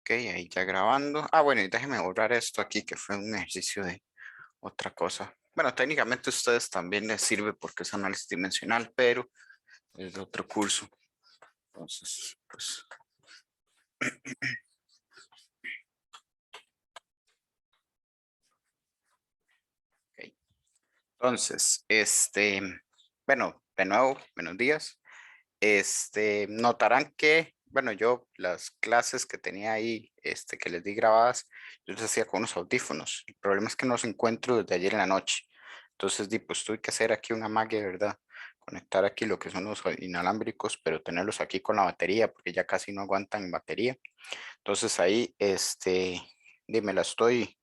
Ok, ahí ya grabando. Ah, bueno, y déjenme borrar esto aquí, que fue un ejercicio de otra cosa. Bueno, técnicamente a ustedes también les sirve porque es análisis dimensional, pero es de otro curso. Entonces, pues, ok. Entonces, bueno, de nuevo, buenos días. Notarán que, bueno, yo las clases que tenía ahí, que les di grabadas, yo las hacía con unos audífonos. El problema es que no los encuentro desde ayer en la noche. Entonces, pues tuve que hacer aquí un amague, ¿verdad? Conectar aquí lo que son los inalámbricos, pero tenerlos aquí con la batería, porque ya casi no aguantan batería. Entonces ahí, me la estoy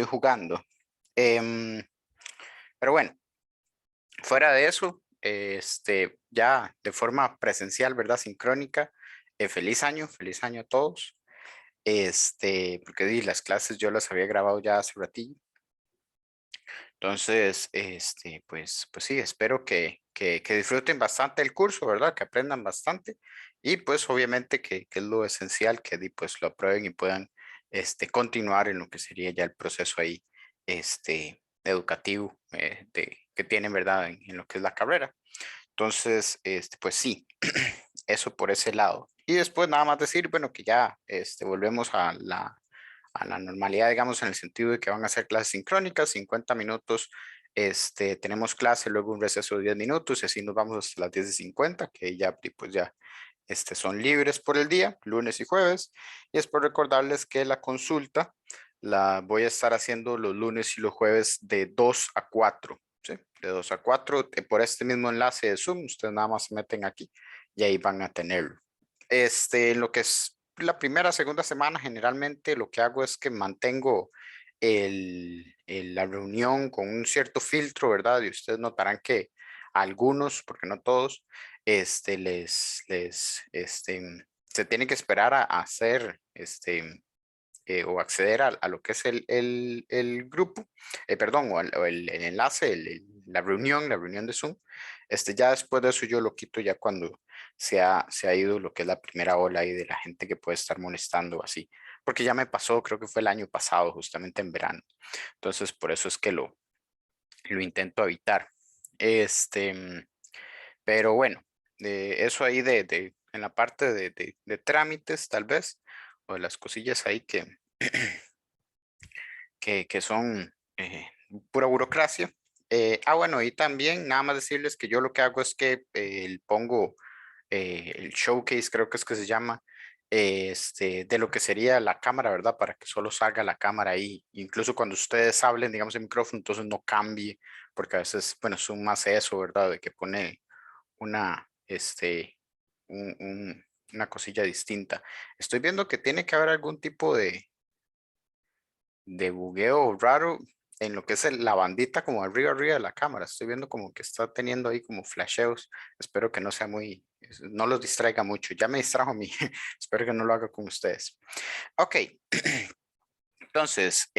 jugando. Em, pero bueno, fuera de eso, ya de forma presencial, ¿verdad? Sincrónica, feliz año a todos. Porque las clases yo las había grabado ya hace ratillo. Entonces, pues sí, espero que disfruten bastante el curso, ¿verdad? Que aprendan bastante y pues obviamente que es lo esencial, que pues lo aprueben y puedan, continuar en lo que sería ya el proceso ahí, educativo, que tienen, ¿verdad? En lo que es la carrera. Entonces, pues sí, eso por ese lado. Y después nada más decir, bueno, que ya, volvemos a la normalidad, digamos, en el sentido de que van a ser clases sincrónicas, 50 minutos, tenemos clase, luego un receso de 10 minutos y así nos vamos hasta las 10:50, que ya, pues ya, son libres por el día, lunes y jueves. Y es por recordarles que la consulta la voy a estar haciendo los lunes y los jueves de 2 a 4. ¿Sí? De 2 a 4 por este mismo enlace de Zoom, ustedes nada más se meten aquí y ahí van a tenerlo. Lo que es la primera, segunda semana, generalmente lo que hago es que mantengo la reunión con un cierto filtro, ¿verdad? Y ustedes notarán que algunos, porque no todos, se tienen que esperar a hacer, o acceder a lo que es el grupo, perdón, o el enlace, la reunión de Zoom. Ya después de eso yo lo quito ya cuando se ha ido lo que es la primera ola ahí de la gente que puede estar molestando así, porque ya me pasó, creo que fue el año pasado, justamente en verano. Entonces, por eso es que lo intento evitar. Pero bueno, eso ahí en la parte de trámites, tal vez, o de las cosillas ahí que son pura burocracia. Bueno, y también nada más decirles que yo lo que hago es que pongo el showcase, creo que es que se llama, de lo que sería la cámara, ¿verdad? Para que solo salga la cámara ahí. Incluso cuando ustedes hablen, digamos, el micrófono, entonces no cambie, porque a veces, bueno, son más eso, ¿verdad? De que pone una, una cosilla distinta. Estoy viendo que tiene que haber algún tipo de bugueo raro en lo que es la bandita como arriba de la cámara. Estoy viendo como que está teniendo ahí como flasheos. Espero que no sea no los distraiga mucho. Ya me distrajo a mí. Espero que no lo haga con ustedes. Ok, entonces,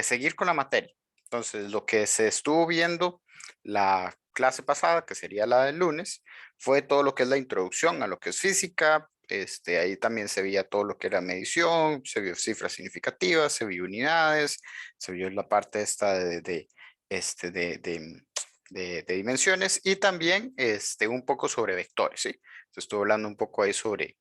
seguir con la materia. Entonces, lo que se estuvo viendo la clase pasada, que sería la del lunes, fue todo lo que es la introducción a lo que es física. Ahí también se veía todo lo que era medición, se vio cifras significativas, se vio unidades, se vio la parte esta este, de, de, de dimensiones y también un poco sobre vectores, ¿sí? Se estuvo hablando un poco ahí sobre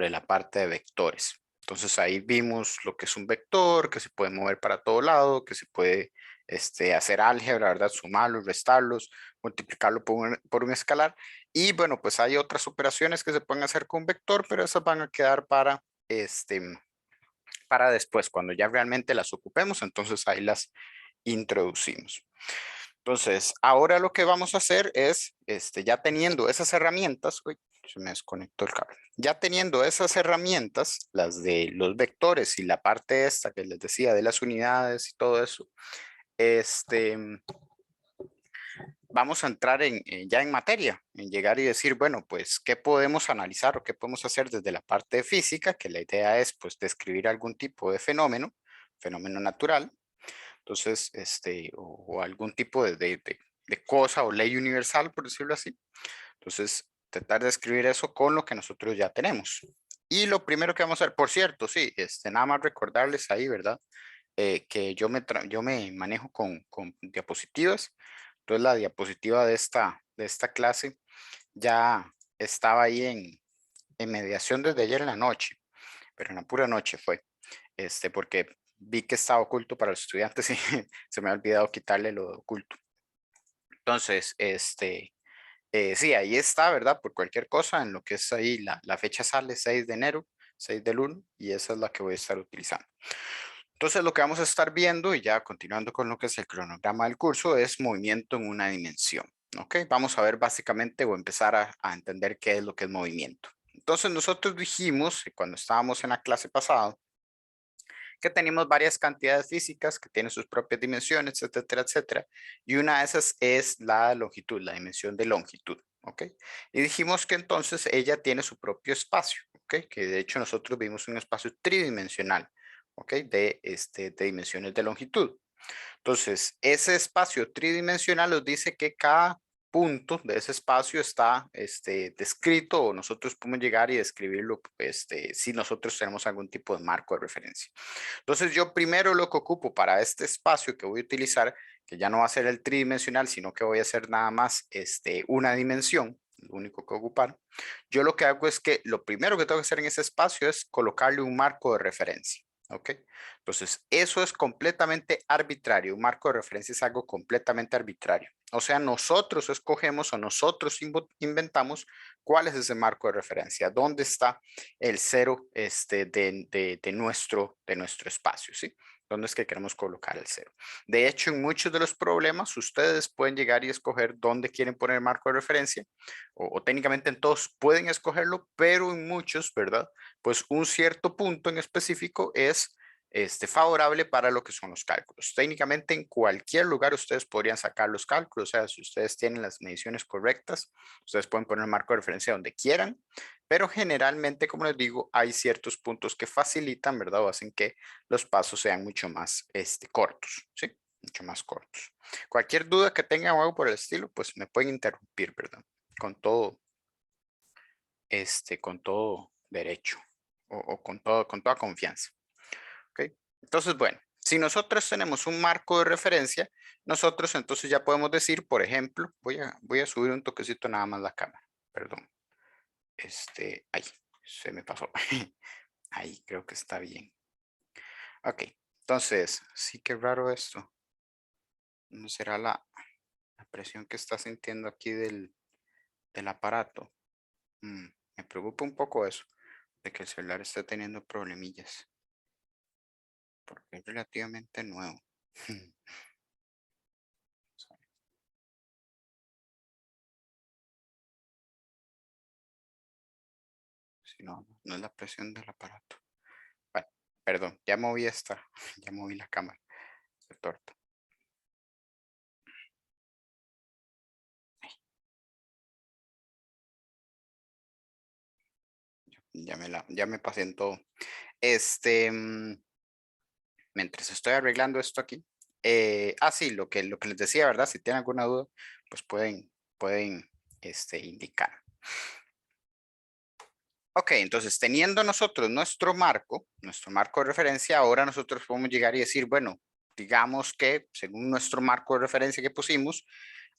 la parte de vectores. Entonces ahí vimos lo que es un vector, que se puede mover para todo lado, que se puede hacer álgebra, ¿verdad? Sumarlos, restarlos, multiplicarlo por un escalar. Y bueno, pues hay otras operaciones que se pueden hacer con vector, pero esas van a quedar para después, cuando ya realmente las ocupemos, entonces ahí las introducimos. Entonces, ahora lo que vamos a hacer es, ya teniendo esas herramientas, uy, se me desconectó el cable. Ya teniendo esas herramientas, las de los vectores y la parte esta que les decía de las unidades y todo eso, vamos a entrar ya en materia, en llegar y decir, bueno, pues, ¿qué podemos analizar o qué podemos hacer desde la parte de física? Que la idea es, pues, describir algún tipo de fenómeno natural. Entonces, o algún tipo de cosa o ley universal, por decirlo así. Entonces, tratar de escribir eso con lo que nosotros ya tenemos. Y lo primero que vamos a hacer, por cierto, sí, nada más recordarles ahí, ¿verdad? Que yo me manejo con diapositivas. Entonces la diapositiva de esta clase ya estaba ahí en mediación desde ayer en la noche, pero en la pura noche fue, porque vi que estaba oculto para los estudiantes y se me ha olvidado quitarle lo de oculto. Entonces, sí, ahí está, ¿verdad? Por cualquier cosa, en lo que es ahí, la fecha sale 6 de enero, 6 del 1, y esa es la que voy a estar utilizando. Entonces, lo que vamos a estar viendo, y ya continuando con lo que es el cronograma del curso, es movimiento en una dimensión. ¿Ok? Vamos a ver básicamente o empezar a entender qué es lo que es movimiento. Entonces, nosotros dijimos, cuando estábamos en la clase pasada, que tenemos varias cantidades físicas que tienen sus propias dimensiones, etcétera, etcétera. Y una de esas es la longitud, la dimensión de longitud. ¿Ok? Y dijimos que entonces ella tiene su propio espacio. ¿Ok? Que de hecho nosotros vimos un espacio tridimensional. ¿Ok? De dimensiones de longitud. Entonces, ese espacio tridimensional nos dice que cada punto de ese espacio está descrito o nosotros podemos llegar y describirlo si nosotros tenemos algún tipo de marco de referencia. Entonces, yo primero lo que ocupo para este espacio que voy a utilizar, que ya no va a ser el tridimensional, sino que voy a hacer nada más una dimensión, lo único que ocupar. Yo lo que hago es que lo primero que tengo que hacer en ese espacio es colocarle un marco de referencia. ¿Ok? Entonces, eso es completamente arbitrario. Un marco de referencia es algo completamente arbitrario. O sea, nosotros escogemos o nosotros inventamos cuál es ese marco de referencia, dónde está el cero de nuestro espacio, ¿sí? ¿Dónde es que queremos colocar el cero? De hecho, en muchos de los problemas, ustedes pueden llegar y escoger dónde quieren poner el marco de referencia, o técnicamente en todos pueden escogerlo, pero en muchos, ¿verdad? Pues un cierto punto en específico es favorable para lo que son los cálculos. Técnicamente en cualquier lugar ustedes podrían sacar los cálculos, o sea, si ustedes tienen las mediciones correctas, ustedes pueden poner el marco de referencia donde quieran, pero generalmente, como les digo, hay ciertos puntos que facilitan, ¿verdad? O hacen que los pasos sean mucho más cortos, ¿sí? Mucho más cortos. Cualquier duda que tengan o algo por el estilo, pues me pueden interrumpir, ¿verdad? Con todo, con todo derecho o con toda confianza. ¿Ok? Entonces, bueno, si nosotros tenemos un marco de referencia, nosotros entonces ya podemos decir, por ejemplo, voy a subir un toquecito nada más la cámara, perdón. Ahí, se me pasó. Ahí creo que está bien. Ok, entonces, sí que raro esto. ¿No será la presión que está sintiendo aquí del aparato? Me preocupa un poco eso, de que el celular esté teniendo problemillas, porque es relativamente nuevo. Si no, no es la presión del aparato. Bueno, perdón, ya moví ya moví la cámara. Qué torta. Ya me pasé en todo. Mientras estoy arreglando esto aquí. Sí, lo que les decía, ¿verdad? Si tienen alguna duda, pues pueden indicar. Ok, entonces teniendo nosotros nuestro marco de referencia, ahora nosotros podemos llegar y decir, bueno, digamos que según nuestro marco de referencia que pusimos,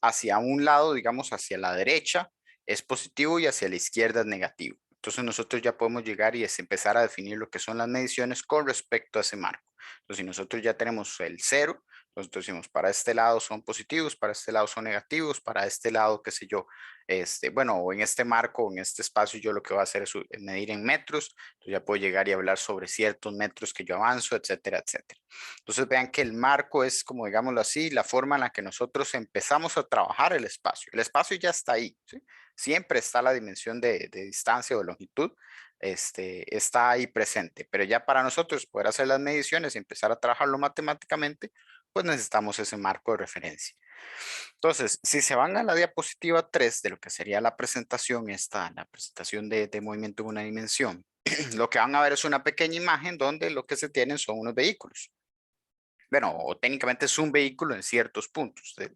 hacia un lado, digamos hacia la derecha, es positivo y hacia la izquierda es negativo. Entonces nosotros ya podemos llegar y empezar a definir lo que son las mediciones con respecto a ese marco. Entonces si nosotros ya tenemos el cero, nosotros decimos para este lado son positivos, para este lado son negativos, para este lado, qué sé yo, bueno, o en este marco, en este espacio, yo lo que voy a hacer es medir en metros, entonces ya puedo llegar y hablar sobre ciertos metros que yo avanzo, etcétera, etcétera. Entonces vean que el marco es, como digámoslo así, la forma en la que nosotros empezamos a trabajar el espacio. El espacio ya está ahí, ¿sí? Siempre está la dimensión de distancia o longitud, está ahí presente, pero ya para nosotros poder hacer las mediciones y empezar a trabajarlo matemáticamente, pues necesitamos ese marco de referencia. Entonces, si se van a la diapositiva 3 de lo que sería la presentación, la presentación de movimiento en una dimensión, lo que van a ver es una pequeña imagen donde lo que se tienen son unos vehículos. Bueno, o técnicamente es un vehículo en ciertos puntos de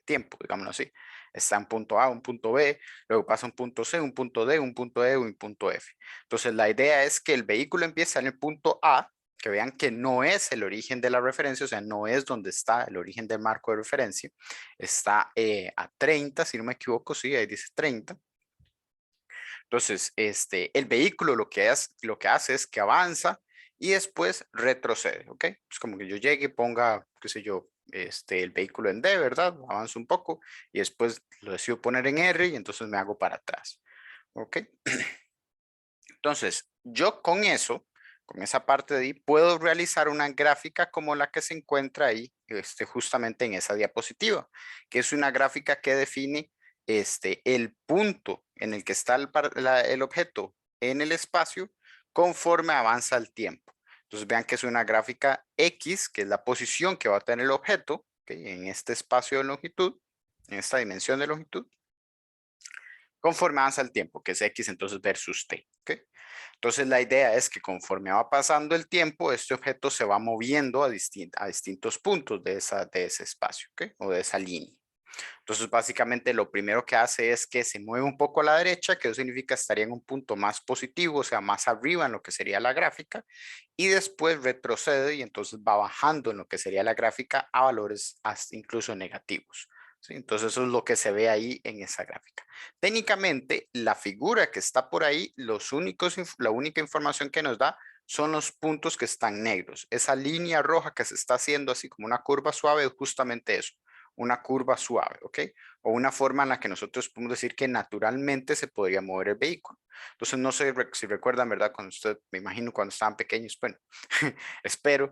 tiempo, digámoslo así. Está en punto A, un punto B, luego pasa un punto C, un punto D, un punto E, un punto F. Entonces la idea es que el vehículo empieza en el punto A, que vean que no es el origen de la referencia, o sea, no es donde está el origen del marco de referencia, está a 30, si no me equivoco, sí, ahí dice 30. Entonces, el vehículo lo que hace es que avanza y después retrocede, ¿ok? Es como que yo llegue y ponga, qué sé yo, el vehículo en D, ¿verdad? Avanzo un poco y después lo decido poner en R y entonces me hago para atrás, ¿ok? Entonces, yo con eso, con esa parte de ahí, puedo realizar una gráfica como la que se encuentra ahí, justamente en esa diapositiva, que es una gráfica que define el punto en el que está el objeto en el espacio conforme avanza el tiempo. Entonces, vean que es una gráfica X, que es la posición que va a tener el objeto, ¿ok? En este espacio de longitud, en esta dimensión de longitud, conforme avanza el tiempo, que es X entonces versus T. ¿Okay? Entonces la idea es que conforme va pasando el tiempo, este objeto se va moviendo a distintos puntos de ese espacio, ¿okay? O de esa línea. Entonces básicamente lo primero que hace es que se mueve un poco a la derecha, que eso significa estaría en un punto más positivo, o sea, más arriba en lo que sería la gráfica, y después retrocede y entonces va bajando en lo que sería la gráfica a valores hasta incluso negativos. ¿Sí? Entonces eso es lo que se ve ahí en esa gráfica. Técnicamente, la figura que está por ahí, la única información que nos da son los puntos que están negros. Esa línea roja que se está haciendo así como una curva suave es justamente eso, una curva suave, ¿ok? O una forma en la que nosotros podemos decir que naturalmente se podría mover el vehículo. Entonces, no sé si recuerdan, ¿verdad? Cuando usted, me imagino cuando estaban pequeños, bueno, espero,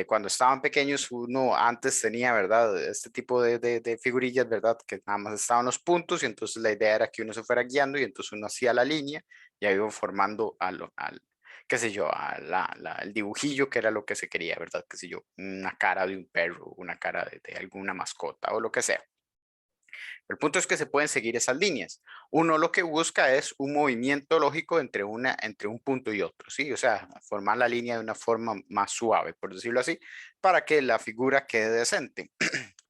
cuando estaban pequeños, uno antes tenía, ¿verdad? Este tipo de figurillas, ¿verdad? Que nada más estaban los puntos y entonces la idea era que uno se fuera guiando y entonces uno hacía la línea y ahí iba formando qué sé yo, el dibujillo que era lo que se quería, ¿verdad? Qué sé yo, una cara de un perro, una cara de alguna mascota o lo que sea. El punto es que se pueden seguir esas líneas. Uno lo que busca es un movimiento lógico entre un punto y otro, ¿sí? O sea, formar la línea de una forma más suave, por decirlo así, para que la figura quede decente.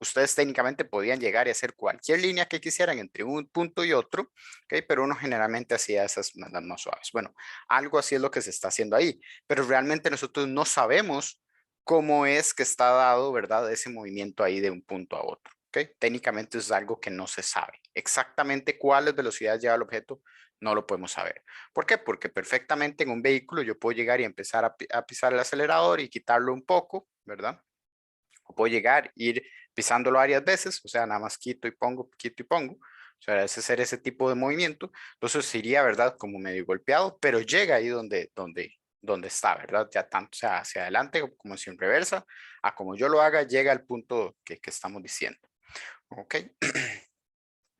Ustedes técnicamente podían llegar y hacer cualquier línea que quisieran entre un punto y otro, ¿okay? Pero uno generalmente hacía esas las más suaves. Bueno, algo así es lo que se está haciendo ahí, pero realmente nosotros no sabemos cómo es que está dado, ¿verdad? Ese movimiento ahí de un punto a otro. ¿Okay? Técnicamente es algo que no se sabe. Exactamente cuáles velocidades lleva el objeto, no lo podemos saber. ¿Por qué? Porque perfectamente en un vehículo yo puedo llegar y empezar a pisar el acelerador y quitarlo un poco, ¿verdad? O puedo llegar, ir pisándolo varias veces, o sea, nada más quito y pongo, quito y pongo. O sea, es hacer ese tipo de movimiento. Entonces iría, ¿verdad? Como medio golpeado, pero llega ahí donde está, ¿verdad? Ya tanto sea hacia adelante como si en reversa, a como yo lo haga, llega al punto que estamos diciendo. ¿Ok?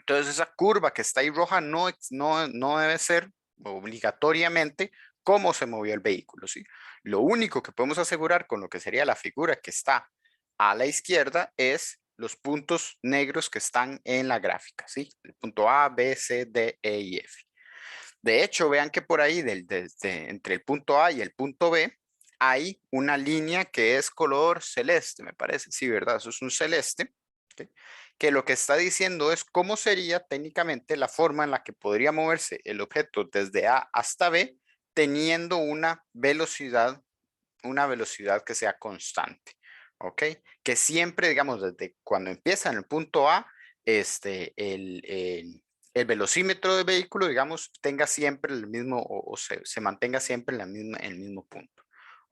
Entonces esa curva que está ahí roja no debe ser obligatoriamente cómo se movió el vehículo, ¿sí? Lo único que podemos asegurar con lo que sería la figura que está a la izquierda es los puntos negros que están en la gráfica, ¿sí? El punto A, B, C, D, E y F. De hecho, vean que por ahí, entre el punto A y el punto B, hay una línea que es color celeste, me parece. Sí, ¿verdad? Eso es un celeste. ¿Ok? Que lo que está diciendo es cómo sería técnicamente la forma en la que podría moverse el objeto desde A hasta B, teniendo una velocidad que sea constante. ¿Ok? Que siempre, digamos, desde cuando empieza en el punto A, el velocímetro del vehículo, digamos, tenga siempre el mismo o se mantenga siempre en el mismo punto.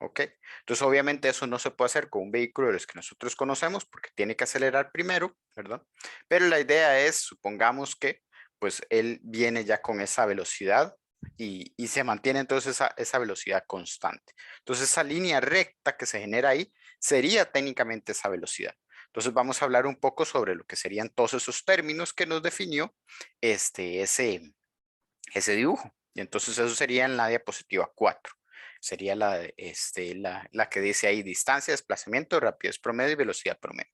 ¿Ok? Entonces, obviamente eso no se puede hacer con un vehículo de los que nosotros conocemos porque tiene que acelerar primero, ¿verdad? Pero la idea es, supongamos que, pues, él viene ya con esa velocidad y se mantiene entonces esa velocidad constante. Entonces, esa línea recta que se genera ahí sería técnicamente esa velocidad. Entonces vamos a hablar un poco sobre lo que serían todos esos términos que nos definió ese dibujo. Y entonces eso sería en la diapositiva 4. Sería la que dice ahí distancia, desplazamiento, rapidez promedio y velocidad promedio.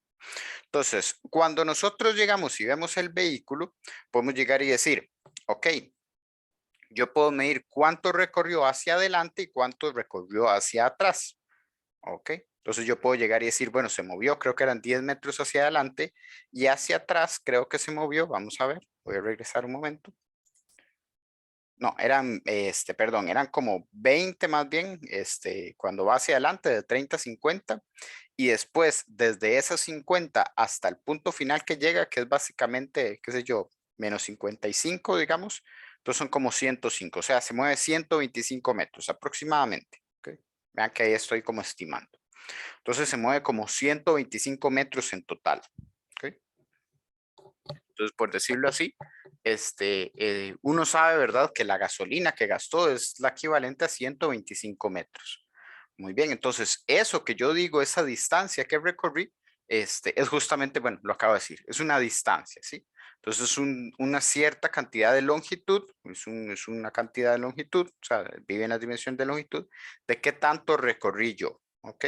Entonces, cuando nosotros llegamos y vemos el vehículo, podemos llegar y decir, ok, yo puedo medir cuánto recorrió hacia adelante y cuánto recorrió hacia atrás. Ok, Entonces yo puedo llegar y decir, bueno, se movió, creo que eran 10 metros hacia adelante y hacia atrás creo que se movió, vamos a ver, voy a regresar un momento. No, eran, perdón, eran como 20 más bien, cuando va hacia adelante de 30 a 50 y después desde esos 50 hasta el punto final que llega, que es básicamente, qué sé yo, menos 55, digamos, entonces son como 105, o sea, se mueve 125 metros aproximadamente. ¿Ok? Vean que ahí estoy como estimando. Entonces se mueve como 125 metros en total. ¿Ok? Entonces, por decirlo así, uno sabe, ¿verdad?, que la gasolina que gastó es la equivalente a 125 metros. Muy bien, entonces eso que yo digo, esa distancia que recorrí, es justamente, bueno, lo acabo de decir, es una distancia, ¿sí? Entonces es una cierta cantidad de longitud, es una cantidad de longitud, o sea, vive en la dimensión de longitud, de qué tanto recorrí yo, ¿ok?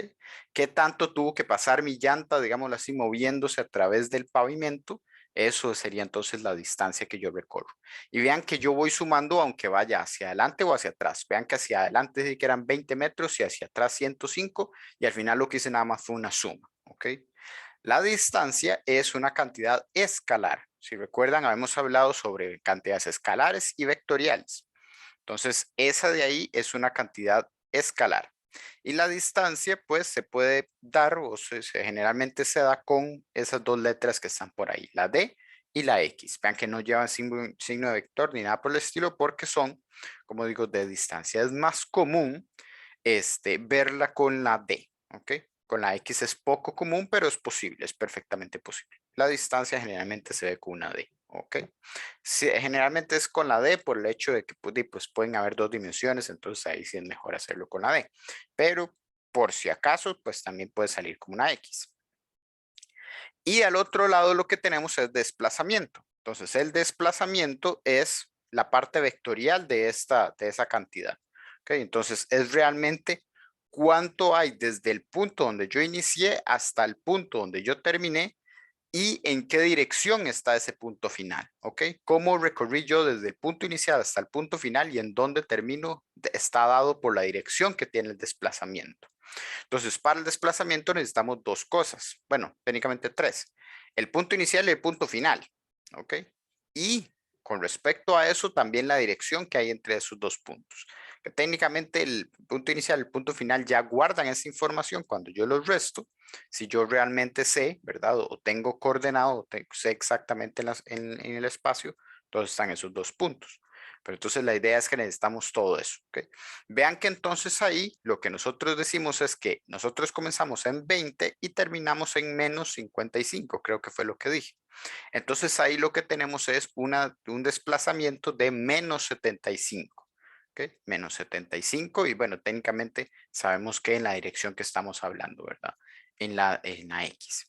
¿Qué tanto tuvo que pasar mi llanta, digámoslo así, moviéndose a través del pavimento? Eso sería entonces la distancia que yo recorro. Y vean que yo voy sumando aunque vaya hacia adelante o hacia atrás. Vean que hacia adelante sí que eran 20 metros y hacia atrás 105 y al final lo que hice nada más fue una suma. ¿Ok? La distancia es una cantidad escalar. Si recuerdan, habíamos hablado sobre cantidades escalares y vectoriales. Entonces, esa de ahí es una cantidad escalar. Y la distancia, pues, se puede dar o generalmente se da con esas dos letras que están por ahí, la D y la X. Vean que no llevan signo de vector ni nada por el estilo porque son, como digo, de distancia. Es más común verla con la D, ¿ok? Con la X es poco común, pero es posible, es perfectamente posible. La distancia generalmente se ve con una D, ¿ok? Sí, generalmente es con la D por el hecho de que pues, pueden haber dos dimensiones, entonces ahí sí es mejor hacerlo con la D. Pero por si acaso, pues también puede salir como una X. Y al otro lado lo que tenemos es desplazamiento. Entonces el desplazamiento es la parte vectorial de esa cantidad. ¿Ok? Entonces es realmente cuánto hay desde el punto donde yo inicié hasta el punto donde yo terminé y en qué dirección está ese punto final. ¿Ok? Cómo recorrí yo desde el punto inicial hasta el punto final y en dónde termino está dado por la dirección que tiene el desplazamiento. Entonces, para el desplazamiento necesitamos dos cosas. Bueno, técnicamente tres. El punto inicial y el punto final. ¿Ok? Y con respecto a eso, también la dirección que hay entre esos dos puntos. Que técnicamente el punto inicial y el punto final ya guardan esa información cuando yo los resto. Si yo realmente sé, ¿verdad? O tengo coordenado, sé exactamente en el espacio, entonces están esos dos puntos. Pero entonces la idea es que necesitamos todo eso. ¿Ok? Vean que entonces ahí lo que nosotros decimos es que nosotros comenzamos en 20 y terminamos en menos 55, creo que fue lo que dije. Entonces ahí lo que tenemos es un desplazamiento de menos 75. ¿Ok? Menos 75 y bueno, técnicamente sabemos que en la dirección que estamos hablando, ¿verdad? En la X.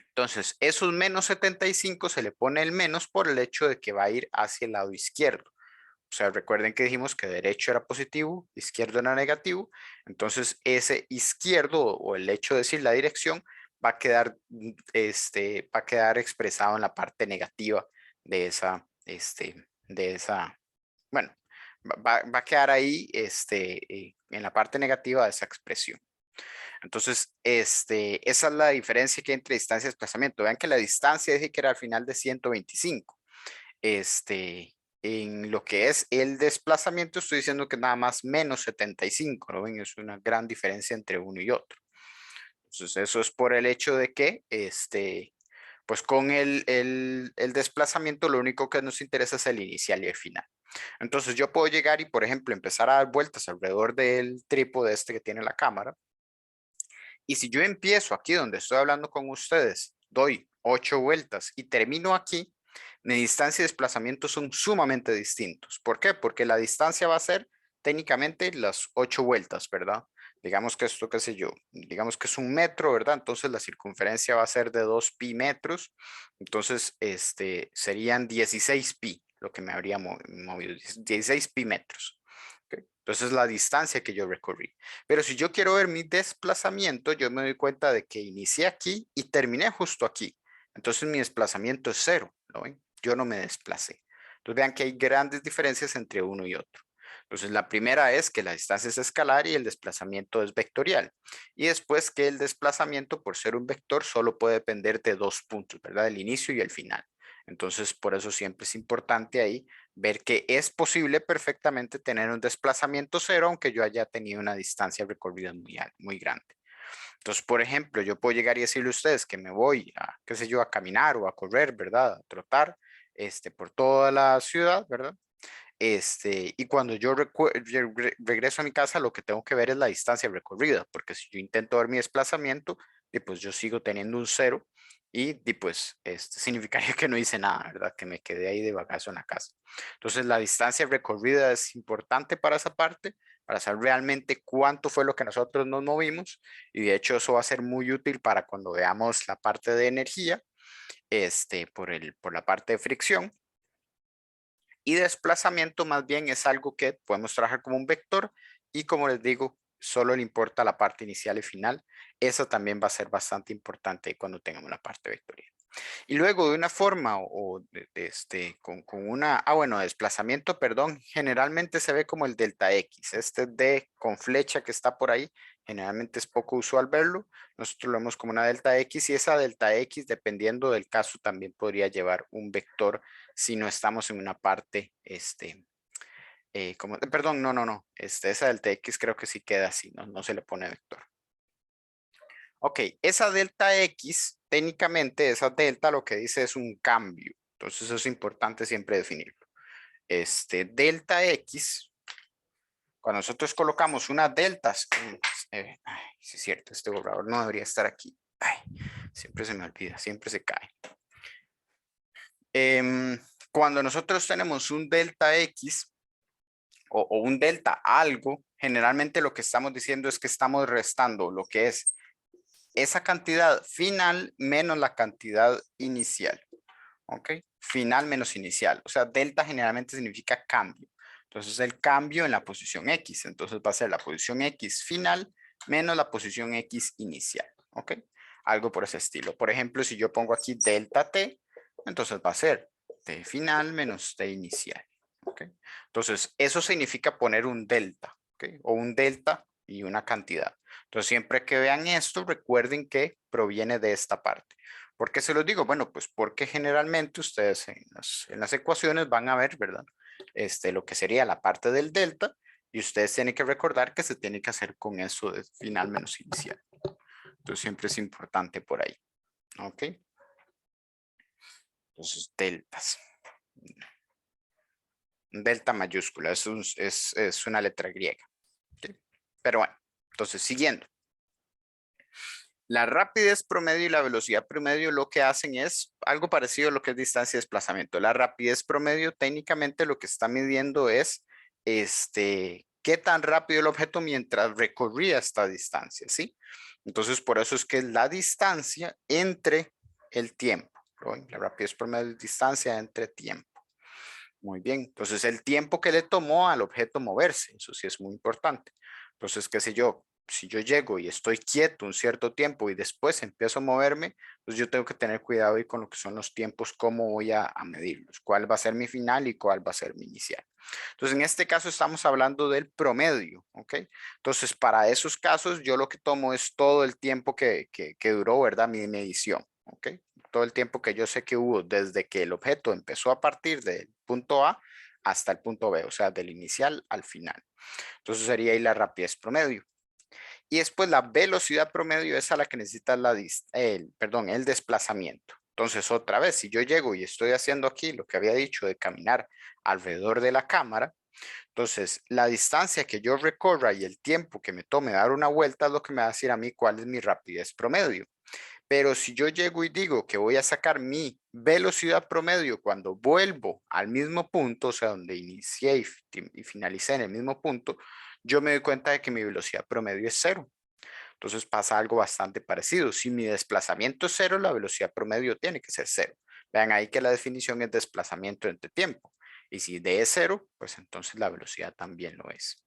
Entonces, esos menos 75 se le pone el menos por el hecho de que va a ir hacia el lado izquierdo. O sea, recuerden que dijimos que derecho era positivo, izquierdo era negativo. Entonces, ese izquierdo o el hecho de decir la dirección va a quedar, va a quedar expresado en la parte negativa de esa, bueno, va a quedar ahí, en la parte negativa de esa expresión. Entonces, esa es la diferencia que hay entre distancia y desplazamiento. Vean que la distancia dije que era al final de 125. En lo que es el desplazamiento, estoy diciendo que nada más menos 75, ¿no ven? Es una gran diferencia entre uno y otro. Entonces, eso es por el hecho de que, pues con el desplazamiento, lo único que nos interesa es el inicial y el final. Entonces, yo puedo llegar y, por ejemplo, empezar a dar vueltas alrededor del trípode que tiene la cámara. Y si yo empiezo aquí donde estoy hablando con ustedes, doy 8 vueltas y termino aquí, mi distancia y desplazamiento son sumamente distintos. ¿Por qué? Porque la distancia va a ser técnicamente las 8 vueltas, ¿verdad? Digamos que esto, qué sé yo, digamos que es 1 metro, ¿verdad? Entonces la circunferencia va a ser de 2 pi metros. Entonces, serían 16 pi, lo que me habría movido, 16 pi metros. ¿Ok? Entonces, la distancia que yo recorrí. Pero si yo quiero ver mi desplazamiento, yo me doy cuenta de que inicié aquí y terminé justo aquí. Entonces mi desplazamiento es cero, ¿lo ven? Yo no me desplacé. Entonces vean que hay grandes diferencias entre uno y otro. Entonces, la primera es que la distancia es escalar y el desplazamiento es vectorial. Y después que el desplazamiento, por ser un vector, solo puede depender de dos puntos, ¿verdad? El inicio y el final. Entonces, por eso siempre es importante ahí ver que es posible perfectamente tener un desplazamiento cero, aunque yo haya tenido una distancia recorrida muy grande. Entonces, por ejemplo, yo puedo llegar y decirle a ustedes que me voy a, qué sé yo, a caminar o a correr, ¿verdad? A trotar, por toda la ciudad, ¿verdad? Y cuando yo regreso a mi casa, lo que tengo que ver es la distancia recorrida, porque si yo intento ver mi desplazamiento, pues yo sigo teniendo un cero y pues significaría que no hice nada, ¿verdad? Que me quedé ahí de bagazo en la casa. Entonces la distancia recorrida es importante para esa parte, para saber realmente cuánto fue lo que nosotros nos movimos y de hecho eso va a ser muy útil para cuando veamos la parte de energía, por la parte de fricción. Y desplazamiento más bien es algo que podemos trabajar como un vector y como les digo, solo le importa la parte inicial y final. Eso también va a ser bastante importante cuando tengamos la parte vectorial. Y luego de una forma con una, bueno, desplazamiento, perdón, generalmente se ve como el delta X. Este D con flecha que está por ahí, generalmente es poco usual verlo. Nosotros lo vemos como una delta X y esa delta X, dependiendo del caso, también podría llevar un vector si no estamos en una parte, perdón, no, esa delta X creo que sí queda así, no se le pone vector. Ok, esa delta X, técnicamente esa delta lo que dice es un cambio. Entonces eso es importante siempre definirlo. Delta X, cuando nosotros colocamos una delta, sí es cierto, este borrador no debería estar aquí. Ay, siempre se me olvida, siempre se cae. Cuando nosotros tenemos un delta X o un delta algo, generalmente lo que estamos diciendo es que estamos restando lo que es esa cantidad final menos la cantidad inicial. ¿Ok? Final menos inicial. O sea, delta generalmente significa cambio. Entonces, el cambio en la posición X. Entonces, va a ser la posición X final menos la posición X inicial. ¿Ok? Algo por ese estilo. Por ejemplo, si yo pongo aquí delta T, entonces va a ser T final menos T inicial. ¿Ok? Entonces, eso significa poner un delta. ¿Ok? O un delta y una cantidad. Entonces, siempre que vean esto, recuerden que proviene de esta parte. ¿Por qué se los digo? Bueno, pues porque generalmente ustedes en las ecuaciones van a ver, ¿verdad? Lo que sería la parte del delta y ustedes tienen que recordar que se tiene que hacer con eso de final menos inicial. Entonces siempre es importante por ahí. ¿Ok? Entonces, deltas. Delta mayúscula, es una letra griega. ¿Ok? Pero bueno, entonces siguiendo. La rapidez promedio y la velocidad promedio lo que hacen es algo parecido a lo que es distancia y desplazamiento. La rapidez promedio técnicamente lo que está midiendo es qué tan rápido el objeto mientras recorría esta distancia, ¿sí? Entonces por eso es que es la distancia entre el tiempo. ¿No? La rapidez promedio es distancia entre tiempo. Muy bien, entonces el tiempo que le tomó al objeto moverse, eso sí es muy importante. Entonces, qué sé yo, si yo llego y estoy quieto un cierto tiempo y después empiezo a moverme, pues yo tengo que tener cuidado ahí con lo que son los tiempos, cómo voy a medirlos, cuál va a ser mi final y cuál va a ser mi inicial. Entonces, en este caso estamos hablando del promedio, ¿ok? Entonces, para esos casos, yo lo que tomo es todo el tiempo que duró, ¿verdad? Mi medición, ¿ok? Todo el tiempo que yo sé que hubo desde que el objeto empezó a partir del punto A hasta el punto B, o sea, del inicial al final. Entonces sería ahí la rapidez promedio. Y después la velocidad promedio es a la que necesita el desplazamiento. Entonces otra vez, si yo llego y estoy haciendo aquí lo que había dicho de caminar alrededor de la cámara, entonces la distancia que yo recorra y el tiempo que me tome dar una vuelta es lo que me va a decir a mí cuál es mi rapidez promedio. Pero si yo llego y digo que voy a sacar mi velocidad promedio cuando vuelvo al mismo punto, o sea, donde inicié y finalicé en el mismo punto, yo me doy cuenta de que mi velocidad promedio es cero. Entonces pasa algo bastante parecido. Si mi desplazamiento es cero, la velocidad promedio tiene que ser cero. Vean ahí que la definición es desplazamiento entre tiempo. Y si D es cero, pues entonces la velocidad también lo es.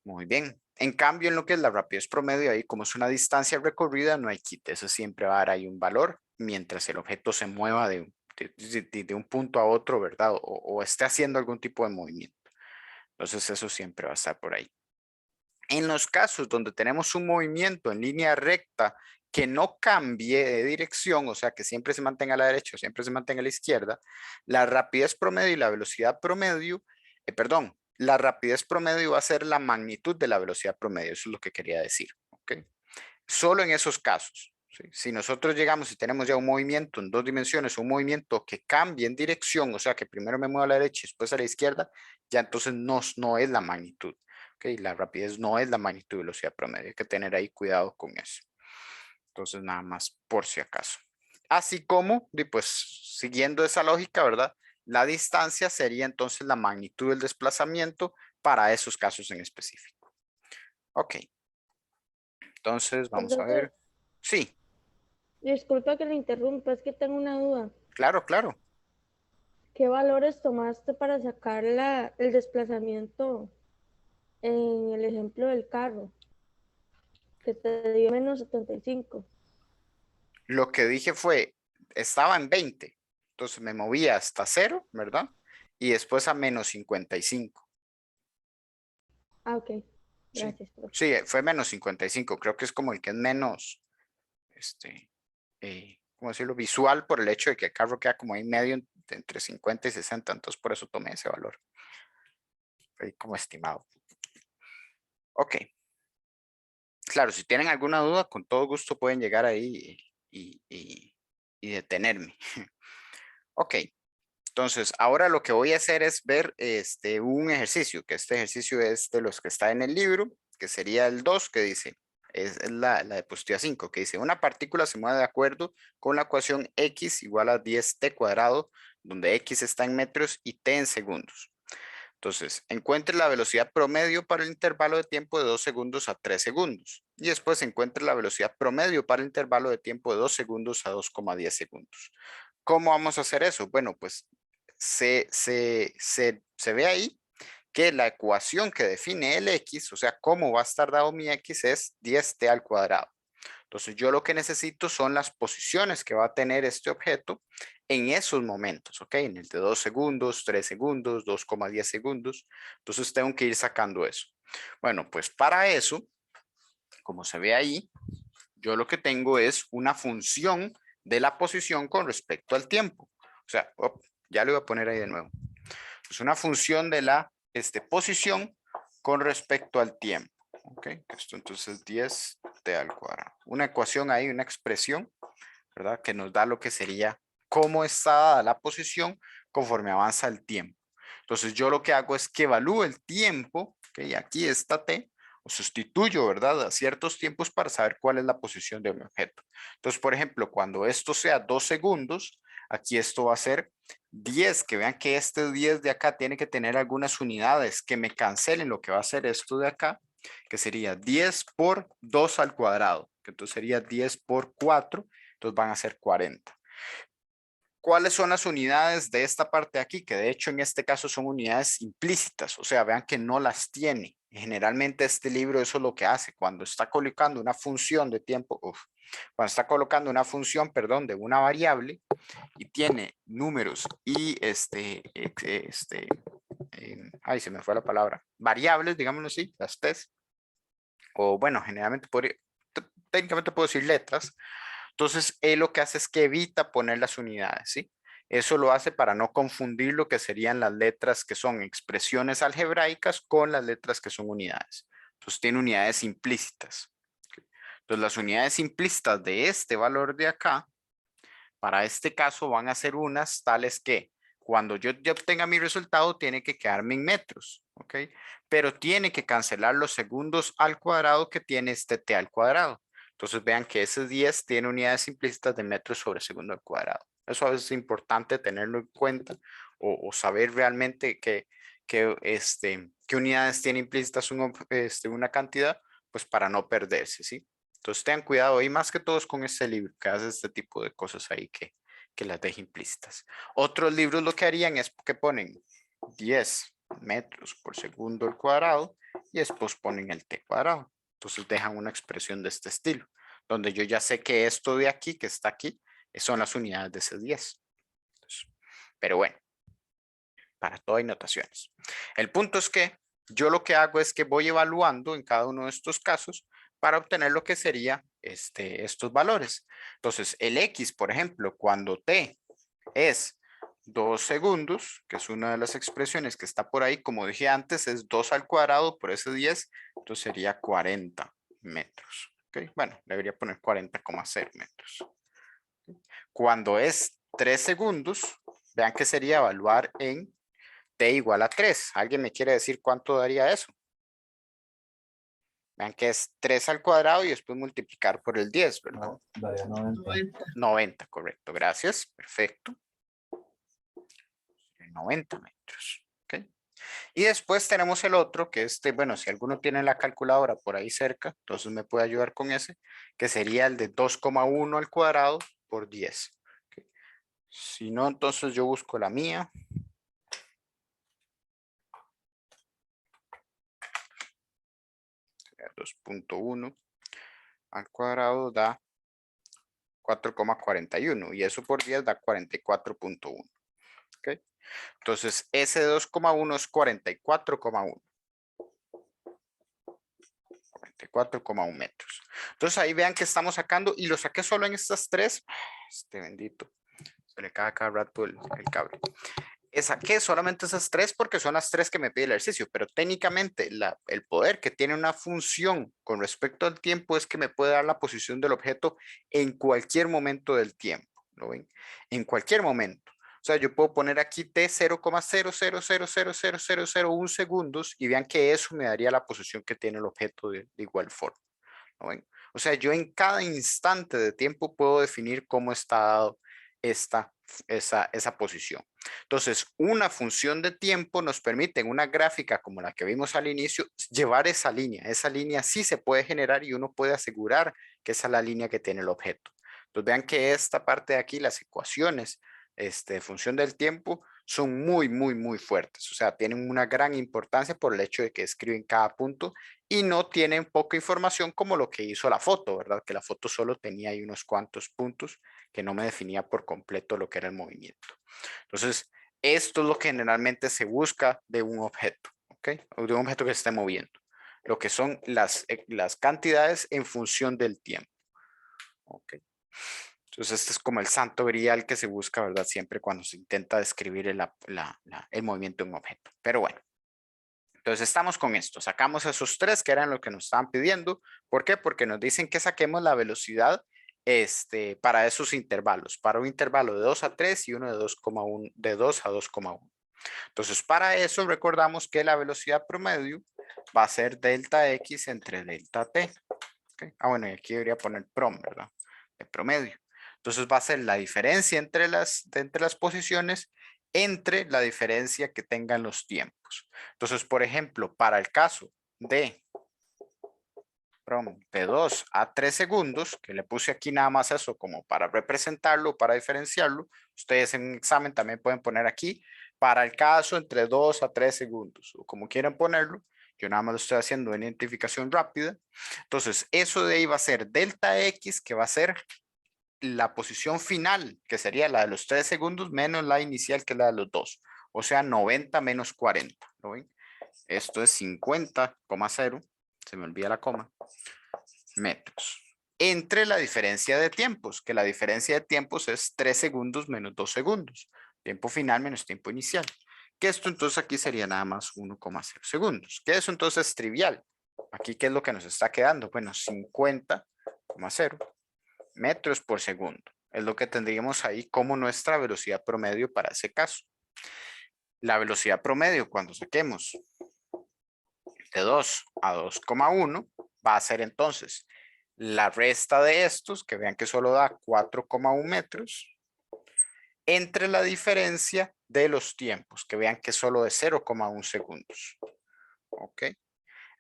Muy bien. En cambio, en lo que es la rapidez promedio, ahí como es una distancia recorrida, no hay quite. Eso siempre va a dar ahí un valor mientras el objeto se mueva de un punto a otro, ¿verdad? O esté haciendo algún tipo de movimiento. Entonces eso siempre va a estar por ahí. En los casos donde tenemos un movimiento en línea recta que no cambie de dirección, o sea, que siempre se mantenga a la derecha o siempre se mantenga a la izquierda, la rapidez promedio y la velocidad promedio, perdón, la rapidez promedio va a ser la magnitud de la velocidad promedio, eso es lo que quería decir, ¿ok? Solo en esos casos. ¿Sí? Si nosotros llegamos y tenemos ya un movimiento en 2 dimensiones, un movimiento que cambie en dirección, o sea, que primero me muevo a la derecha y después a la izquierda, ya entonces no es la magnitud. ¿Okay? La rapidez no es la magnitud de velocidad promedio. Hay que tener ahí cuidado con eso. Entonces, nada más por si acaso. Así como, pues, siguiendo esa lógica, ¿verdad? La distancia sería entonces la magnitud del desplazamiento para esos casos en específico. Ok. Entonces, vamos a Profesor, ver. Sí, disculpa que le interrumpa, es que tengo una duda. claro, claro. ¿Qué valores tomaste para sacar el desplazamiento en el ejemplo del carro, que te dio -75? Lo que dije fue, estaba en 20, entonces me movía hasta 0, ¿verdad? Y después a -55. Ah, ok. Sí, Gracias, profe. sí, fue -55. Creo que es como el que es menos, ¿cómo decirlo? Visual por el hecho de que el carro queda como ahí medio entre 50 y 60, entonces por eso tomé ese valor. Fue como estimado. Ok, claro, si tienen alguna duda, con todo gusto pueden llegar ahí y detenerme. Ok. Entonces, ahora lo que voy a hacer es ver un ejercicio, que este ejercicio es de los que está en el libro, que sería el 2, que dice, es la diapositiva 5, que dice, una partícula se mueve de acuerdo con la ecuación x igual a 10t cuadrado, donde x está en metros y t en segundos. Entonces, encuentre la velocidad promedio para el intervalo de tiempo de 2 segundos a 3 segundos. Y después encuentre la velocidad promedio para el intervalo de tiempo de 2 segundos a 2,10 segundos. ¿Cómo vamos a hacer eso? Bueno, pues se ve ahí que la ecuación que define el x, o sea, cómo va a estar dado mi x, es 10t al cuadrado. Entonces, yo lo que necesito son las posiciones que va a tener este objeto en esos momentos, ¿ok? En el de 2 segundos, 3 segundos, 2,10 segundos. Entonces, tengo que ir sacando eso. Bueno, pues para eso, como se ve ahí, yo lo que tengo es una función de la posición con respecto al tiempo. O sea, ya lo voy a poner ahí de nuevo. Es una función de la posición con respecto al tiempo. ¿Ok? Esto entonces 10t al cuadrado. Una ecuación ahí, una expresión, ¿verdad? Que nos da lo que sería cómo está dada la posición conforme avanza el tiempo. Entonces yo lo que hago es que evalúo el tiempo, ¿ok? Aquí está t, o sustituyo, ¿verdad? A ciertos tiempos para saber cuál es la posición de mi objeto. Entonces, por ejemplo, cuando esto sea 2 segundos, aquí esto va a ser 10, que vean que este 10 de acá tiene que tener algunas unidades que me cancelen lo que va a ser esto de acá, que sería 10 por 2 al cuadrado, que entonces sería 10 por 4, entonces van a ser 40. ¿Cuáles son las unidades de esta parte de aquí? Que de hecho en este caso son unidades implícitas, o sea, vean que no las tiene. Generalmente este libro eso es lo que hace, cuando está colocando una función de tiempo, cuando está colocando una función, perdón, de una variable y tiene números y ay, se me fue la palabra, variables, digámoslo así, las test, o bueno, generalmente técnicamente puedo decir letras. Entonces, él lo que hace es que evita poner las unidades, ¿sí? Eso lo hace para no confundir lo que serían las letras que son expresiones algebraicas con las letras que son unidades. Entonces, tiene unidades implícitas. Entonces, las unidades implícitas de este valor de acá, para este caso, van a ser unas tales que cuando yo ya obtenga mi resultado, tiene que quedarme en metros, ¿ok? Pero tiene que cancelar los segundos al cuadrado que tiene este t al cuadrado. Entonces vean que ese 10 tiene unidades implícitas de metros sobre segundo al cuadrado. Eso a veces es importante tenerlo en cuenta o saber realmente qué unidades tiene implícitas una cantidad, pues para no perderse, ¿sí? Entonces tengan cuidado ahí más que todos con este libro que hace este tipo de cosas ahí que las deja implícitas. Otros libros lo que harían es que ponen 10 metros por segundo al cuadrado y después ponen el t cuadrado. Entonces dejan una expresión de este estilo, donde yo ya sé que esto de aquí, que está aquí, son las unidades de ese 10. Entonces, pero bueno, para todo hay notaciones. El punto es que yo lo que hago es que voy evaluando en cada uno de estos casos para obtener lo que sería estos valores. Entonces, el X, por ejemplo, cuando T es 2 segundos, que es una de las expresiones que está por ahí, como dije antes, es 2 al cuadrado por ese 10, entonces sería 40 metros. ¿Okay? Bueno, debería poner 40,0 metros. Cuando es 3 segundos, vean que sería evaluar en T igual a 3. ¿Alguien me quiere decir cuánto daría eso? Vean que es 3 al cuadrado y después multiplicar por el 10, ¿verdad? No, daría 90. 90, correcto. Gracias. Perfecto. 90 metros. ¿Ok? Y después tenemos el otro, que bueno, si alguno tiene la calculadora por ahí cerca, entonces me puede ayudar con ese, que sería el de 2,1 al cuadrado por 10. ¿Ok? Si no, entonces yo busco la mía. 2,1 al cuadrado da 4,41 y eso por 10 da 44,1. ¿Ok? Entonces, ese de 2,1 es 44,1. 44,1 metros. Entonces, ahí vean que estamos sacando y lo saqué solo en estas tres. Bendito. Se le cae cada rato el cable. Saqué solamente esas tres porque son las tres que me pide el ejercicio, pero técnicamente el poder que tiene una función con respecto al tiempo es que me puede dar la posición del objeto en cualquier momento del tiempo. ¿Lo ven? En cualquier momento. O sea, yo puedo poner aquí t 0,000000001 segundos y vean que eso me daría la posición que tiene el objeto de igual forma. ¿Lo ven? O sea, yo en cada instante de tiempo puedo definir cómo está dado esa posición. Entonces, una función de tiempo nos permite en una gráfica como la que vimos al inicio, llevar esa línea. Esa línea sí se puede generar y uno puede asegurar que esa es la línea que tiene el objeto. Entonces, vean que esta parte de aquí, las ecuaciones de función del tiempo, son muy, muy, muy fuertes. O sea, tienen una gran importancia por el hecho de que escriben cada punto y no tienen poca información como lo que hizo la foto, ¿verdad? Que la foto solo tenía ahí unos cuantos puntos que no me definía por completo lo que era el movimiento. Entonces, esto es lo que generalmente se busca de un objeto, ¿ok? O de un objeto que se esté moviendo. Lo que son las cantidades en función del tiempo, ¿ok? Entonces, este es como el santo grial que se busca, ¿verdad? Siempre cuando se intenta describir el movimiento de un objeto. Pero bueno. Entonces estamos con esto, sacamos esos tres que eran lo que nos estaban pidiendo. ¿Por qué? Porque nos dicen que saquemos la velocidad para esos intervalos, para un intervalo de 2 a 3 y uno de 2,1, de 2 a 2,1. Entonces para eso recordamos que la velocidad promedio va a ser delta X entre delta T. ¿Okay? Bueno, y aquí debería poner prom, ¿verdad? El promedio. Entonces va a ser la diferencia entre las posiciones entre la diferencia que tengan los tiempos. Entonces, por ejemplo, para el caso de prom de 2 a 3 segundos, que le puse aquí nada más eso como para representarlo, para diferenciarlo, ustedes en un examen también pueden poner aquí para el caso entre 2 a 3 segundos, o como quieran ponerlo. Yo nada más lo estoy haciendo en identificación rápida. Entonces, eso de ahí va a ser delta X, que va a ser la posición final, que sería la de los 3 segundos, menos la inicial, que es la de los 2. O sea, 90 menos 40. ¿Lo ven? Esto es 50,0, se me olvida la coma, metros. Entre la diferencia de tiempos, que la diferencia de tiempos es 3 segundos menos 2 segundos. Tiempo final menos tiempo inicial. Que esto entonces aquí sería nada más 1,0 segundos. Que eso entonces es trivial. Aquí, ¿qué es lo que nos está quedando? Bueno, 50,0 metros por segundo. Es lo que tendríamos ahí como nuestra velocidad promedio para ese caso. La velocidad promedio cuando saquemos de 2 a 2,1 va a ser entonces la resta de estos, que vean que solo da 4,1 metros, entre la diferencia de los tiempos, que vean que solo de 0,1 segundos. ¿Ok?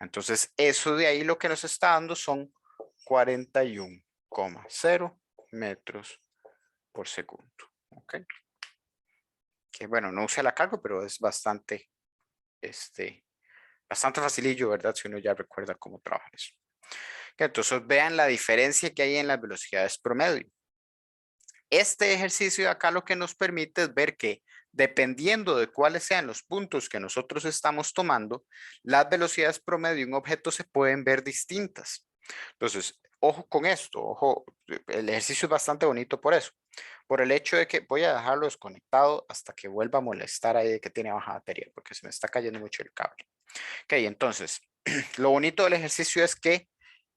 Entonces, eso de ahí lo que nos está dando son 41,0 metros por segundo. ¿Ok? Que bueno, no use la cargo, pero es bastante, bastante facilillo, ¿verdad? Si uno ya recuerda cómo trabaja eso. Okay, entonces, vean la diferencia que hay en las velocidades promedio. Este ejercicio de acá lo que nos permite es ver que Dependiendo de cuáles sean los puntos que nosotros estamos tomando, las velocidades promedio de un objeto se pueden ver distintas. Entonces, ojo con esto, ojo, el ejercicio es bastante bonito por eso, por el hecho de que voy a dejarlo desconectado hasta que vuelva a molestar ahí de que tiene baja batería, porque se me está cayendo mucho el cable. Ok, entonces, lo bonito del ejercicio es que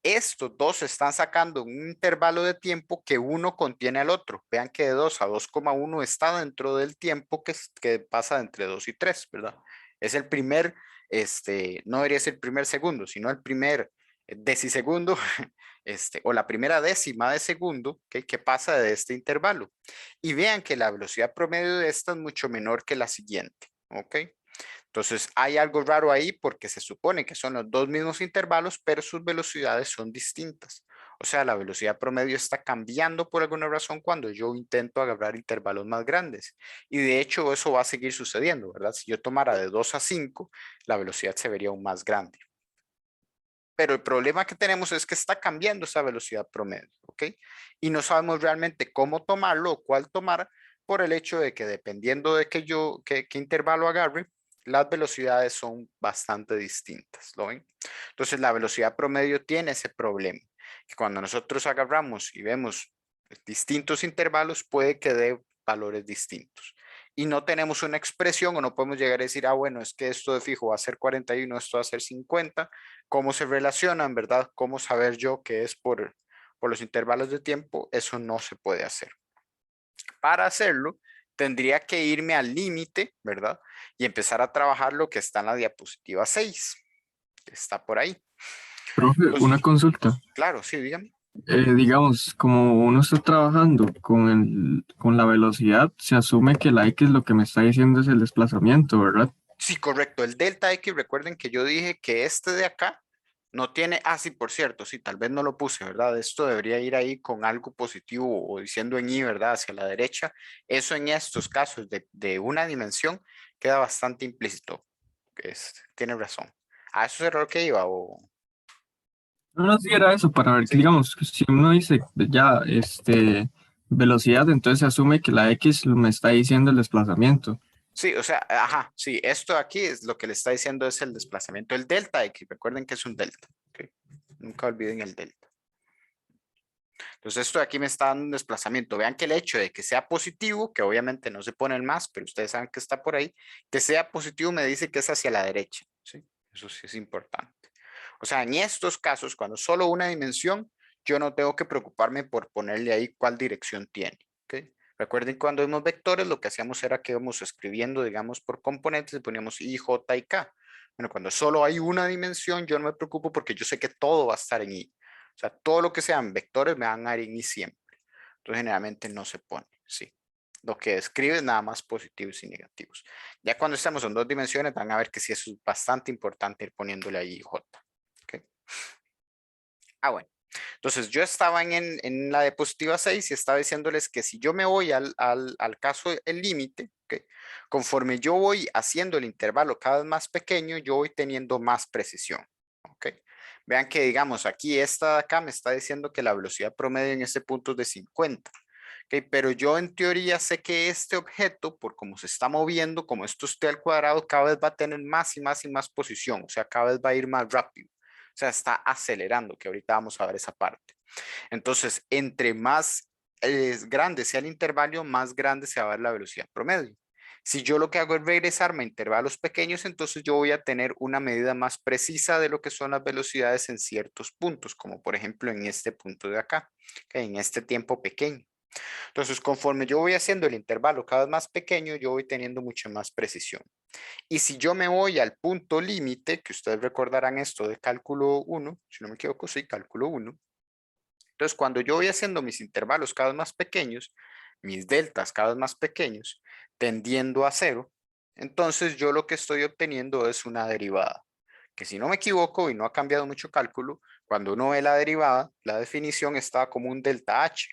estos dos están sacando un intervalo de tiempo que uno contiene al otro. Vean que de 2 a 2,1 está dentro del tiempo que pasa entre 2 y 3, ¿verdad? Es el primer, no debería ser el primer segundo, sino el primer decisegundo, o la primera décima de segundo, ¿okay? Que pasa de este intervalo. Y vean que la velocidad promedio de esta es mucho menor que la siguiente, ¿ok? Entonces hay algo raro ahí porque se supone que son los dos mismos intervalos, pero sus velocidades son distintas. O sea, la velocidad promedio está cambiando por alguna razón cuando yo intento agarrar intervalos más grandes. Y de hecho eso va a seguir sucediendo, ¿verdad? Si yo tomara de 2 a 5, la velocidad se vería aún más grande. Pero el problema que tenemos es que está cambiando esa velocidad promedio, ¿ok? Y no sabemos realmente cómo tomarlo o cuál tomar por el hecho de que dependiendo de qué intervalo agarre, las velocidades son bastante distintas, ¿lo ven? Entonces la velocidad promedio tiene ese problema, que cuando nosotros agarramos y vemos distintos intervalos, puede que dé valores distintos. Y no tenemos una expresión o no podemos llegar a decir, bueno, es que esto de fijo va a ser 41, esto va a ser 50, cómo se relacionan, ¿verdad? ¿Cómo saber yo que es por los intervalos de tiempo? Eso no se puede hacer. Para hacerlo, tendría que irme al límite, ¿verdad? Y empezar a trabajar lo que está en la diapositiva 6, que está por ahí. Profe, una Entonces, consulta. claro, sí, dígame. Digamos, como uno está trabajando con la velocidad, se asume que la X lo que me está diciendo es el desplazamiento, ¿verdad? Sí, correcto. El delta X, recuerden que yo dije que este de acá no tiene, sí, por cierto, sí, tal vez no lo puse, ¿verdad? Esto debería ir ahí con algo positivo o diciendo en Y, ¿verdad? Hacia la derecha. Eso en estos casos de una dimensión queda bastante implícito. Tiene razón. ¿A eso era lo que iba? No, no, sí era eso, para ver, que, Sí. digamos, si uno dice ya, velocidad, entonces se asume que la X me está diciendo el desplazamiento. Sí, o sea, ajá, sí, esto aquí es lo que le está diciendo es el desplazamiento, el delta X. Recuerden que es un delta. ¿Ok? Nunca olviden el delta. Entonces esto de aquí me está dando un desplazamiento. Vean que el hecho de que sea positivo, que obviamente no se pone el más, pero ustedes saben que está por ahí, que sea positivo me dice que es hacia la derecha. ¿Sí? Eso sí es importante. O sea, en estos casos, cuando solo una dimensión, yo no tengo que preocuparme por ponerle ahí cuál dirección tiene. ¿Ok? Recuerden cuando vemos vectores, lo que hacíamos era que íbamos escribiendo, digamos, por componentes y poníamos I, J y K. Bueno, cuando solo hay una dimensión, yo no me preocupo porque yo sé que todo va a estar en I. O sea, todo lo que sean vectores me van a dar en I siempre. Entonces, generalmente no se pone, sí. Lo que describe es nada más positivos y negativos. Ya cuando estamos en dos dimensiones, van a ver que sí es bastante importante ir poniéndole ahí J. ¿Okay? Bueno. Entonces, yo estaba en la diapositiva 6 y estaba diciéndoles que si yo me voy al caso el límite, ¿okay? Conforme yo voy haciendo el intervalo cada vez más pequeño, yo voy teniendo más precisión. ¿Okay? Vean que, digamos, aquí esta de acá me está diciendo que la velocidad promedio en este punto es de 50. ¿Okay? Pero yo en teoría sé que este objeto, por cómo se está moviendo, como esto esté al cuadrado, cada vez va a tener más y más y más posición. O sea, cada vez va a ir más rápido. O sea, está acelerando, que ahorita vamos a ver esa parte. Entonces, entre más grande sea el intervalo, más grande se va a ver la velocidad promedio. Si yo lo que hago es regresarme a intervalos pequeños, entonces yo voy a tener una medida más precisa de lo que son las velocidades en ciertos puntos, como por ejemplo en este punto de acá, en este tiempo pequeño. Entonces, conforme yo voy haciendo el intervalo cada vez más pequeño, yo voy teniendo mucha más precisión. Y si yo me voy al punto límite, que ustedes recordarán esto de cálculo 1, si no me equivoco, sí, cálculo 1. Entonces, cuando yo voy haciendo mis intervalos cada vez más pequeños, mis deltas cada vez más pequeños, tendiendo a cero, entonces yo lo que estoy obteniendo es una derivada. Que si no me equivoco y no ha cambiado mucho cálculo, cuando uno ve la derivada, la definición está como un delta H.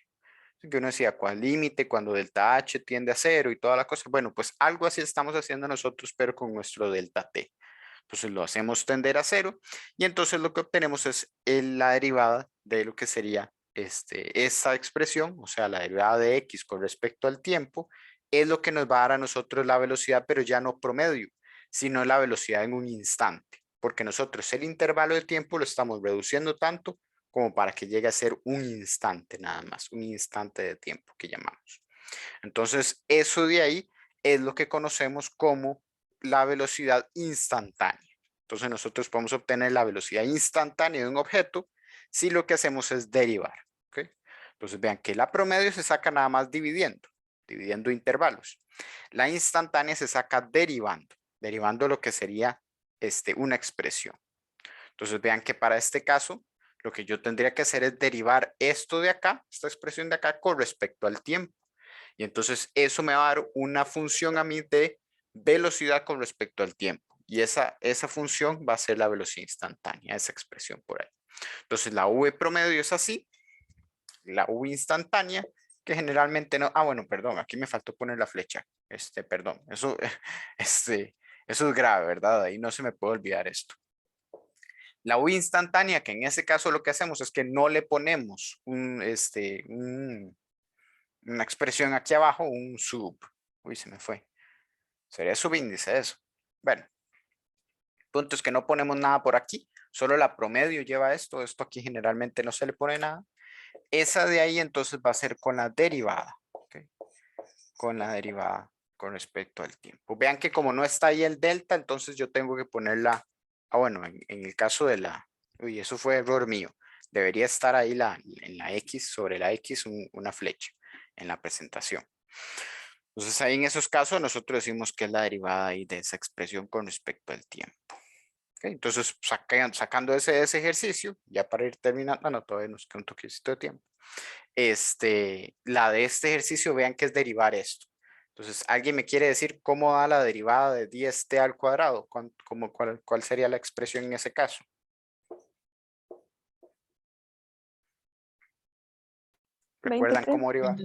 Que uno decía, ¿cuál límite? Cuando delta H tiende a cero y toda la cosa. Bueno, pues algo así estamos haciendo nosotros, pero con nuestro delta T. Entonces lo hacemos tender a cero y entonces lo que obtenemos es la derivada de lo que sería esa expresión, o sea, la derivada de x con respecto al tiempo es lo que nos va a dar a nosotros la velocidad, pero ya no promedio, sino la velocidad en un instante, porque nosotros el intervalo de tiempo lo estamos reduciendo tanto como para que llegue a ser un instante nada más, un instante de tiempo que llamamos. Entonces, eso de ahí es lo que conocemos como la velocidad instantánea. Entonces, nosotros podemos obtener la velocidad instantánea de un objeto si lo que hacemos es derivar. ¿Okay? Entonces, vean que la promedio se saca nada más dividiendo intervalos. La instantánea se saca derivando lo que sería una expresión. Entonces, vean que para este caso, lo que yo tendría que hacer es derivar esto de acá, esta expresión de acá, con respecto al tiempo. Y entonces eso me va a dar una función a mí de velocidad con respecto al tiempo. Y esa función va a ser la velocidad instantánea, esa expresión por ahí. Entonces la V promedio es así, la V instantánea, que generalmente no, bueno, perdón, aquí me faltó poner la flecha, perdón, eso, eso es grave, ¿verdad? Ahí no se me puede olvidar esto. La U instantánea, que en ese caso lo que hacemos es que no le ponemos una expresión aquí abajo, un sub. Uy, se me fue. Sería subíndice eso. Bueno, el punto es que no ponemos nada por aquí, solo la promedio lleva esto. Esto aquí generalmente no se le pone nada. Esa de ahí entonces va a ser con la derivada. ¿Okay? Con la derivada con respecto al tiempo. Vean que como no está ahí el delta, entonces yo tengo que ponerla. Bueno, en el caso de la. Uy, eso fue error mío. Debería estar ahí en la X, sobre la X, una flecha en la presentación. Entonces ahí en esos casos nosotros decimos que es la derivada ahí de esa expresión con respecto al tiempo. ¿Okay? Entonces sacando ese ejercicio, ya para ir terminando, no, todavía nos queda un toquecito de tiempo. La de este ejercicio, vean que es derivar esto. Entonces, ¿alguien me quiere decir cómo da la derivada de 10t al cuadrado? ¿Cuál sería la expresión en ese caso? ¿Recuerdan 20t. cómo derivar?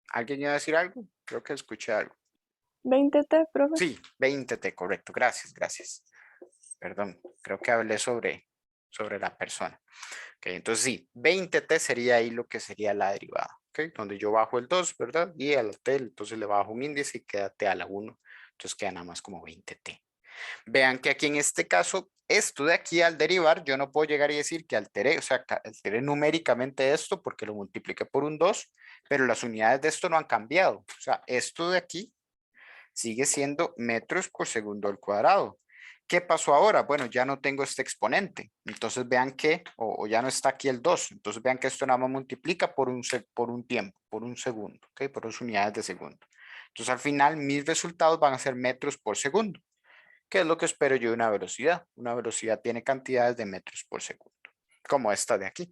¿Alguien iba a decir algo? Creo que escuché algo. 20t, profe. Sí, 20t, correcto. Gracias, gracias. Perdón, creo que hablé sobre la persona. Okay, entonces sí, 20t sería ahí lo que sería la derivada. Okay, donde yo bajo el 2, ¿verdad? Y a la t, entonces le bajo un índice y queda t a la 1. Entonces queda nada más como 20t. Vean que aquí en este caso, esto de aquí al derivar, yo no puedo llegar y decir que alteré, o sea, alteré numéricamente esto porque lo multipliqué por un 2, pero las unidades de esto no han cambiado. O sea, esto de aquí sigue siendo metros por segundo al cuadrado. ¿Qué pasó ahora? Bueno, ya no tengo este exponente. Entonces vean que, o ya no está aquí el 2. Entonces vean que esto nada más multiplica por un tiempo, por un segundo, ¿ok? Por 2 unidades de segundo. Entonces al final mis resultados van a ser metros por segundo. ¿Qué es lo que espero yo de una velocidad? Una velocidad tiene cantidades de metros por segundo, como esta de aquí.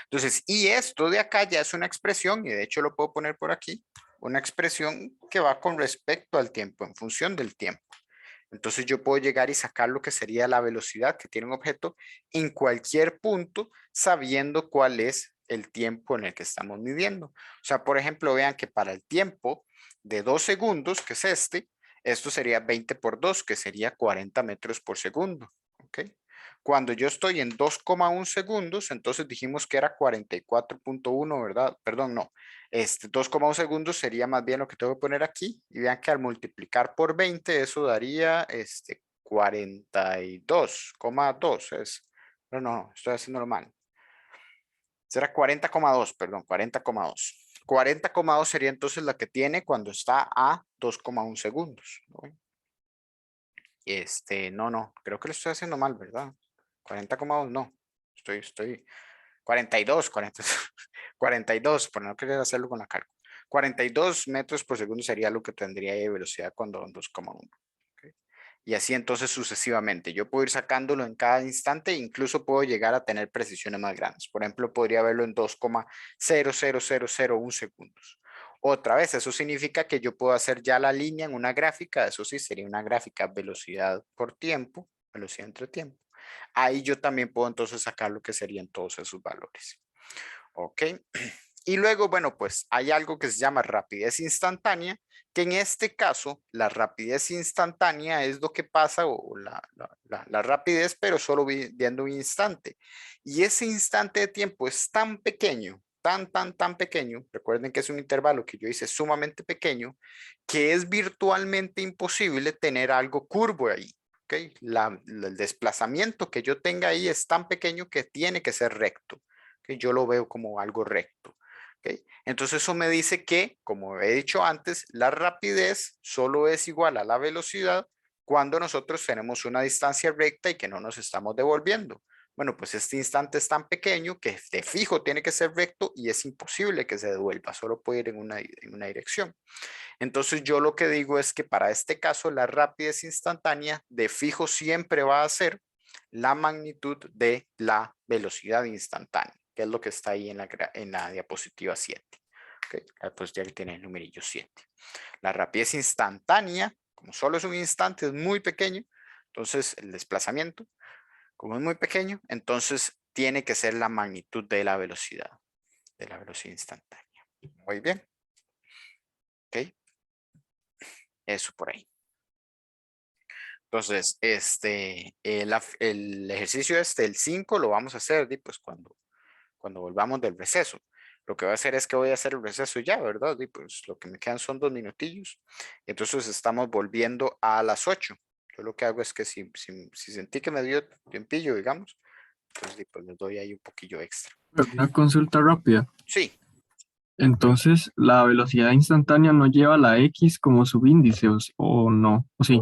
Entonces, y esto de acá ya es una expresión, y de hecho lo puedo poner por aquí, una expresión que va con respecto al tiempo, en función del tiempo. Entonces yo puedo llegar y sacar lo que sería la velocidad que tiene un objeto en cualquier punto, sabiendo cuál es el tiempo en el que estamos midiendo. O sea, por ejemplo, vean que para el tiempo de 2 segundos, que es esto sería 20 por 2, que sería 40 metros por segundo. ¿Ok? Cuando yo estoy en 2,1 segundos, entonces dijimos que era 44.1, ¿verdad? Perdón, no. 2,1 segundos sería más bien lo que tengo que poner aquí. Y vean que al multiplicar por 20, eso daría 42,2. No, estoy haciendo mal. Será 40,2, perdón, 40,2. 40,2 sería entonces la que tiene cuando está a 2,1 segundos. ¿No? No, creo que lo estoy haciendo mal, ¿verdad? 40,2, no. Estoy 42, 42, por no querer hacerlo con la cálculo. 42 metros por segundo sería lo que tendría de velocidad cuando 2,1. ¿Okay? Y así entonces sucesivamente. Yo puedo ir sacándolo en cada instante, incluso puedo llegar a tener precisiones más grandes. Por ejemplo, podría verlo en 2,00001 segundos. Otra vez, eso significa que yo puedo hacer ya la línea en una gráfica, eso sí, sería una gráfica velocidad por tiempo, velocidad entre tiempo. Ahí yo también puedo entonces sacar lo que serían todos esos valores. ¿Ok? Y luego, bueno, pues hay algo que se llama rapidez instantánea, que en este caso, la rapidez instantánea es lo que pasa, o la rapidez, pero solo viendo un instante. Y ese instante de tiempo es tan pequeño tan pequeño, recuerden que es un intervalo que yo hice sumamente pequeño, que es virtualmente imposible tener algo curvo ahí. ¿Okay? El desplazamiento que yo tenga ahí es tan pequeño que tiene que ser recto. ¿Okay? Yo lo veo como algo recto. ¿Okay? Entonces eso me dice que, como he dicho antes, la rapidez solo es igual a la velocidad cuando nosotros tenemos una distancia recta y que no nos estamos devolviendo. Bueno, pues este instante es tan pequeño que de fijo tiene que ser recto y es imposible que se devuelva, solo puede ir en una dirección. Entonces yo lo que digo es que para este caso la rapidez instantánea de fijo siempre va a ser la magnitud de la velocidad instantánea, que es lo que está ahí en la diapositiva 7. Okay. Pues ya tiene el numerillo 7. La rapidez instantánea, como solo es un instante, es muy pequeño, entonces el desplazamiento, como es muy pequeño, entonces tiene que ser la magnitud de la velocidad instantánea. Muy bien. Ok. Eso por ahí. Entonces, el ejercicio el 5 lo vamos a hacer pues cuando volvamos del receso. Lo que voy a hacer es que voy a hacer el receso ya, ¿verdad? Y pues lo que me quedan son 2 minutillos. Entonces estamos volviendo a las 8. Yo lo que hago es que si sentí que me dio tiempillo, digamos, pues les doy ahí un poquillo extra. Una consulta rápida. Sí. Entonces, ¿la velocidad instantánea no lleva la X como subíndice o no? ¿O sí?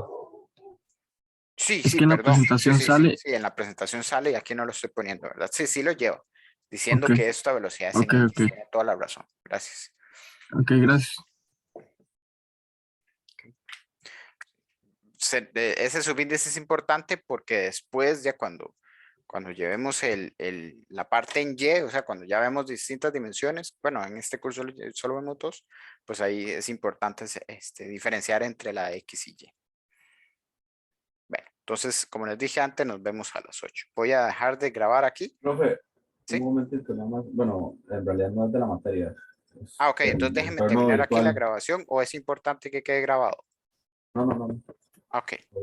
Sí, Es sí, que en la perdón. presentación sale... Sí, en la presentación sale y aquí no lo estoy poniendo, ¿verdad? Sí, sí lo llevo. Diciendo Ok, que esta velocidad es en ok. X. Tiene toda la razón. Gracias. Ok, gracias. Ese subíndice es importante porque después ya cuando llevemos la parte en Y, o sea, cuando ya vemos distintas dimensiones, bueno, en este curso solo vemos 2, pues ahí es importante diferenciar entre la X y Y. Bueno, entonces, como les dije antes, nos vemos a las 8. Voy a dejar de grabar aquí. Profe, ¿Sí? un momentito nada más. Bueno, en realidad no es de la materia. Ok, entonces déjenme entorno terminar aquí la virtual. grabación o es importante que quede grabado. No. Ok.